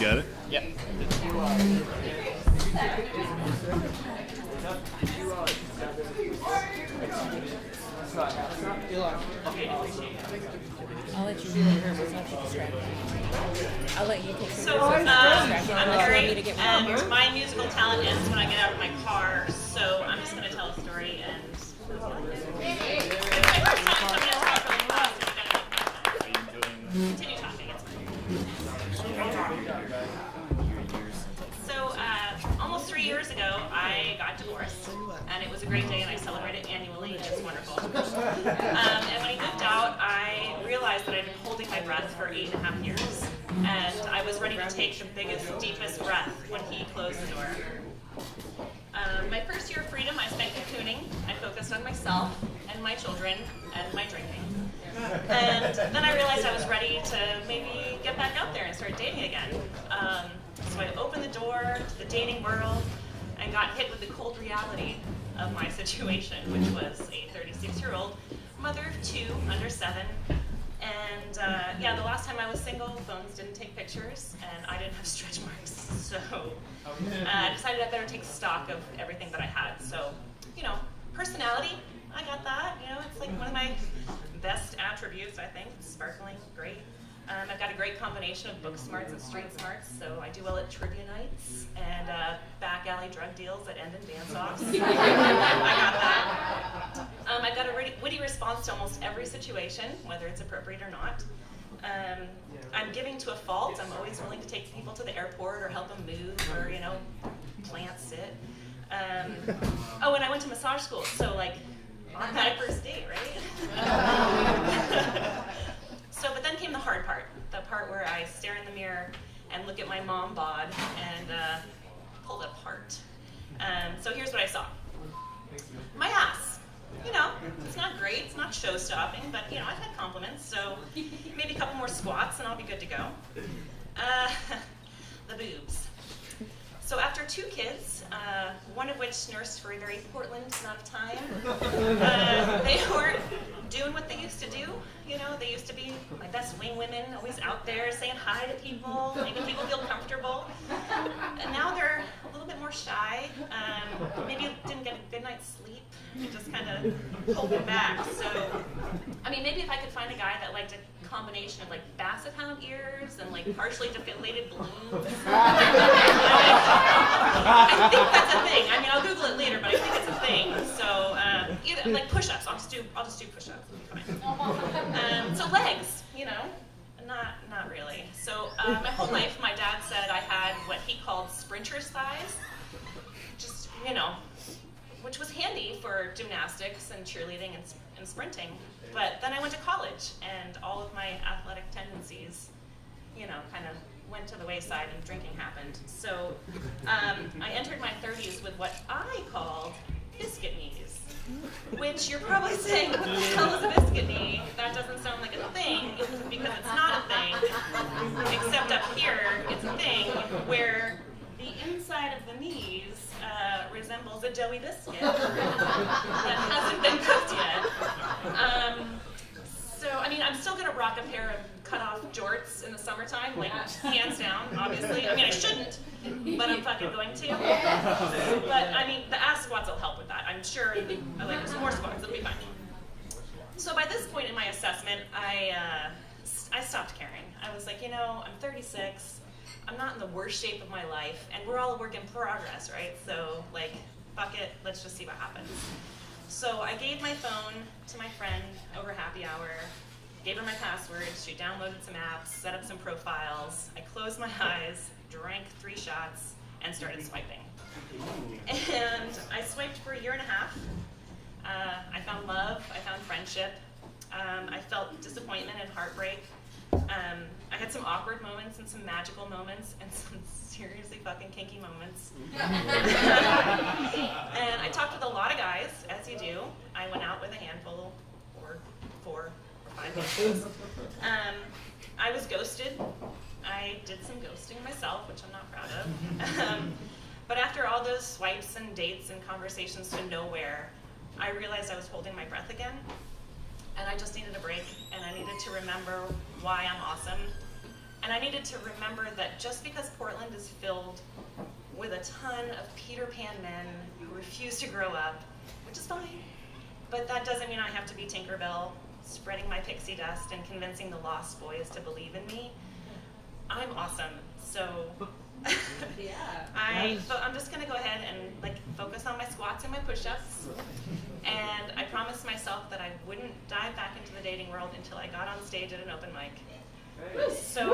got it? Yep. I'll let you do it. I'll let you take So, I'm Kerry, and my musical talent ends when I get out of my car, so I'm just going to tell a story and... It's my first time coming in properly class, so I'm going to continue talking, it's fine. So, almost 3 years ago, I got divorced, and it was a great day, and I celebrate it annually, and it's wonderful. And when he moved out, I realized that I'd been holding my breath for 8.5 years, and I was ready to take the biggest, deepest breath when he closed the door. My first year of freedom, I spent cocooning. I focused on myself and my children and my drinking. And then I realized I was ready to maybe get back out there and start dating again. So I opened the door to the dating world and got hit with the cold reality of my situation, which was a 36-year-old mother of 2 under 7. And yeah, the last time I was single, phones didn't take pictures, and I didn't have stretch marks. So I decided I better take stock of everything that I had. So, you know, personality, I got that. You know, it's like one of my best attributes, I think. It's sparkling, great. I've got a great combination of book smarts and street smarts, so I do well at trivia nights and back alley drug deals that end in dance-offs. I got that. I've got a witty response to almost every situation, whether it's appropriate or not. I'm giving to a fault. I'm always willing to take people to the airport or help them move or, you know, plant sit. Oh, and I went to massage school, so like automatic first date, right? So, but then came the hard part, the part where I stare in the mirror and look at my mom bod and pull it apart. So here's what I saw. My ass. You know, it's not great, it's not show-stopping, but, you know, I've had compliments, so maybe a couple more squats and I'll be good to go. The boobs. So after 2 kids, one of which nursed for a very Portland amount of time, they weren't doing what they used to do. You know, they used to be my best wing women, always out there saying hi to people, making people feel comfortable. And now they're a little bit more shy. Maybe didn't get a good night's sleep. It just kind of pulled them back. So, I mean, maybe if I could find a guy that liked a combination of like basset hound ears and like partially deflated balloons. I think that's a thing. I mean, I'll Google it later, but I think it's a thing. So, either like push-ups. I'll just do push-ups. So legs, you know, not really. So my whole life, my dad said I had what he called sprinter's thighs, just, you know, which was handy for gymnastics and cheerleading and sprinting. But then I went to college, and all of my athletic tendencies, you know, kind of went to the wayside and drinking happened. So I entered my 30s with what I called biscuit knees, which you're probably saying, what the hell is a biscuit knee? That doesn't sound like a thing, because it's not a thing, except up here, it's a thing where the inside of the knees resembles a doughy biscuit that hasn't been cooked yet. So, I mean, I'm still gonna rock a pair of cut-off jorts in the summertime, like hands down, obviously. I mean, I shouldn't, but I'm fucking going to. But, I mean, the ass squats will help with that. I'm sure, like, there's more squats, it'll be fine. So by this point in my assessment, I stopped caring. I was like, you know, I'm 36, I'm not in the worst shape of my life, and we're all a work in progress, right? So, like, fuck it, let's just see what happens. So I gave my phone to my friend over happy hour, gave her my password, she downloaded some apps, set up some profiles, I closed my eyes, drank 3 shots, and started swiping. And I swiped for 1.5 years. I found love, I found friendship, I felt disappointment and heartbreak. I had some awkward moments and some magical moments and some seriously fucking kinky moments. And I talked with a lot of guys, as you do. I went out with a handful, or 4 or 5 handfuls. I was ghosted. I did some ghosting myself, which I'm not proud of. But after all those swipes and dates and conversations to nowhere, I realized I was holding my breath again. And I just needed a break, and I needed to remember why I'm awesome, And I needed to remember that just because Portland is filled with a ton of Peter Pan men who refuse to grow up, which is fine, but that doesn't mean I have to be Tinkerbell, spreading my pixie dust and convincing the lost boys to believe in me. I'm awesome, so I'm just gonna go ahead and focus on my squats and my push-ups, and I promised myself that I wouldn't dive back into the dating world until I got on stage at an open mic. So, I'm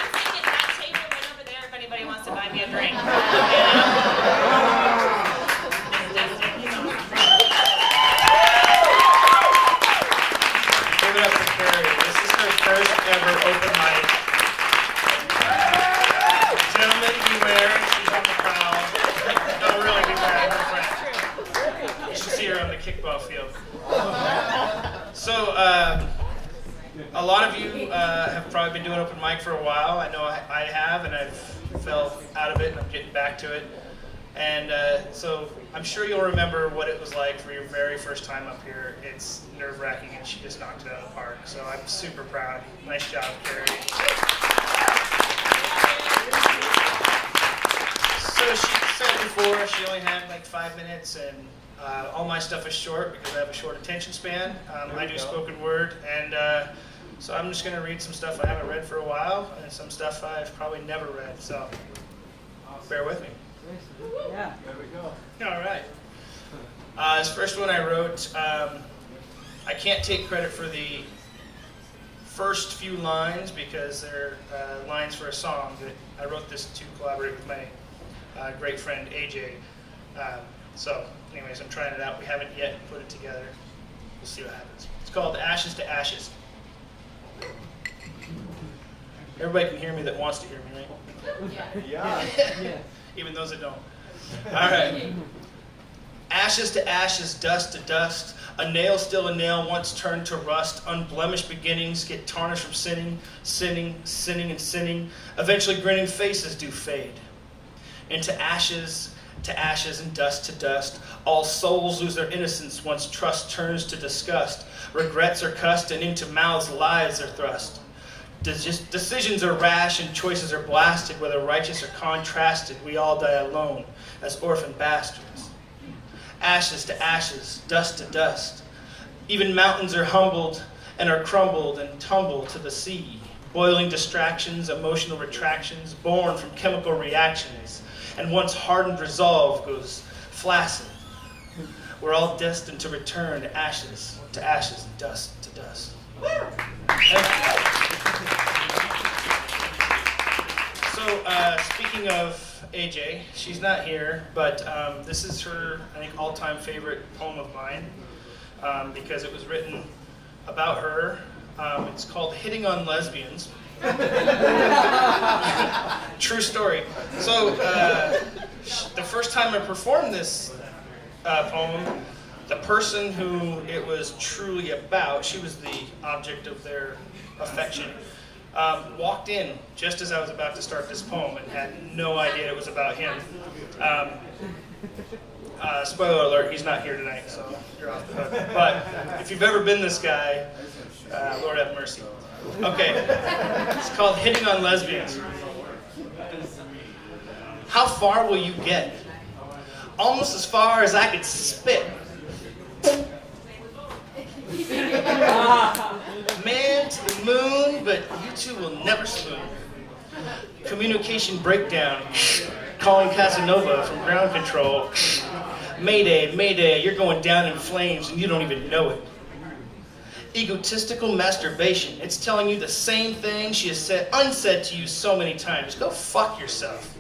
thinking that table right over there if anybody wants to buy me a drink. Give it up for Kerry. This is her first ever open mic. Gentlemen, beware. She's on the prowl. Don't really beware. Her friend. You should see her on the kickball field. So, a lot of you have probably been doing open mic for a while. I know I have, and I've fell out of it, and I'm getting back to it. And so I'm sure you'll remember what it was like for your very first time up here. It's nerve-wracking, and she just knocked it out of the park. So I'm super proud. Nice job, Kerry. So she said before she only had like 5 minutes, and all my stuff is short because I have a short attention span. I do spoken word, and so I'm just going to read some stuff I haven't read for a while, and some stuff I've probably never read. So bear with me. Yeah. There we go. All right. This first one I wrote, I can't take credit for the first few lines because they're lines for a song that I wrote this to collaborate with my great friend AJ. So anyways, I'm trying it out. We haven't yet put it together. We'll see what happens. It's called Ashes to Ashes. Everybody can hear me that wants to hear me, right? Yeah. Even those that don't. All right. Ashes to ashes, dust to dust. A nail still a nail, once turned to rust. Unblemished beginnings get tarnished from sinning, and sinning. Eventually grinning faces do fade. Into ashes and dust to dust. All souls lose their innocence once trust turns to disgust. Regrets are cussed and into mouths lies are thrust. Decisions are rash and choices are blasted. Whether righteous or contrasted, we all die alone as orphan bastards. Ashes to ashes, dust to dust. Even mountains are humbled and are crumbled and tumble to the sea. Boiling distractions, emotional retractions, born from chemical reactions. And once hardened resolve goes flaccid. We're all destined to return to ashes and dust to dust. So, speaking of AJ, she's not here, but this is her, I think, all-time favorite poem of mine because it was written about her. It's called Hitting on Lesbians. True story. So, the first time I performed this poem, the person who it was truly about, she was the object of their affection, walked in just as I was about to start this poem and had no idea it was about him. Spoiler alert, he's not here tonight, so you're off the hook. But if you've ever been this guy, Lord have mercy. Okay, it's called Hitting on Lesbians. How far will you get? Almost as far as I could spit. Man to the moon, but you two will never swoon. Communication breakdown. Calling Casanova from ground control. Mayday, mayday, you're going down in flames and you don't even know it. Egotistical masturbation. It's telling you the same thing she has said unsaid to you so many times. Go fuck yourself.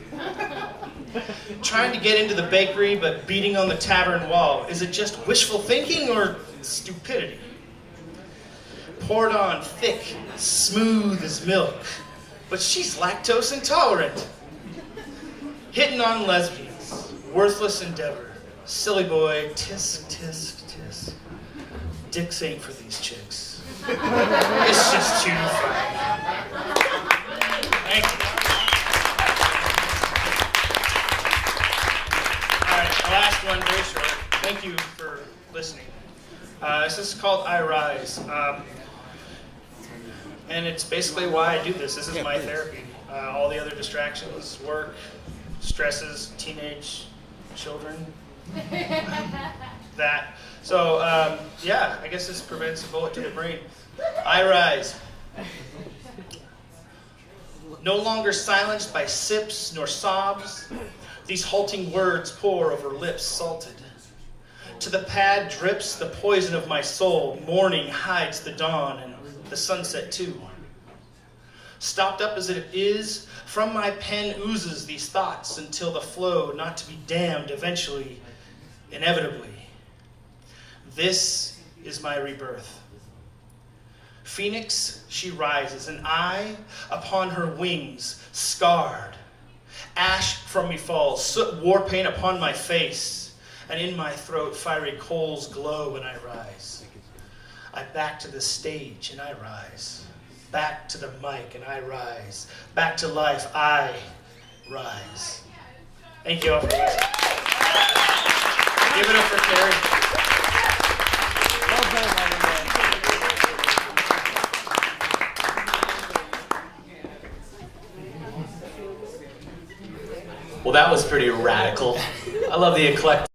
Trying to get into the bakery but beating on the tavern wall. Is it just wishful thinking or stupidity? Poured on thick, smooth as milk, but she's lactose intolerant. Hitting on lesbians, worthless endeavor. Silly boy, tisk, tisk, tisk. Dicks ain't for these chicks. It's just too funny. Thank you. Alright, the last one, very short. thank you for listening. This is called I Rise. And it's basically why I do this. This is my therapy. All the other distractions, work, stresses, teenage children, that. So, yeah, I guess this prevents a bullet to the brain. I rise. No longer silenced by sips nor sobs, these halting words pour over lips salted. To the pad drips the poison of my soul. Morning hides the dawn and the sunset too. Stopped up as it is, from my pen oozes these thoughts until the flow, not to be damned, eventually, inevitably. This is my rebirth. Phoenix, she rises, and I, upon her wings, scarred. Ash from me falls, soot war paint upon my face, and in my throat fiery coals glow when I rise. I back to the stage and I rise. Back to the mic and I rise. Back to life, I rise. Thank you all for listening. Give it up for Kerry. Well done, Iron Man. Well, that was pretty radical. I love the eclectic.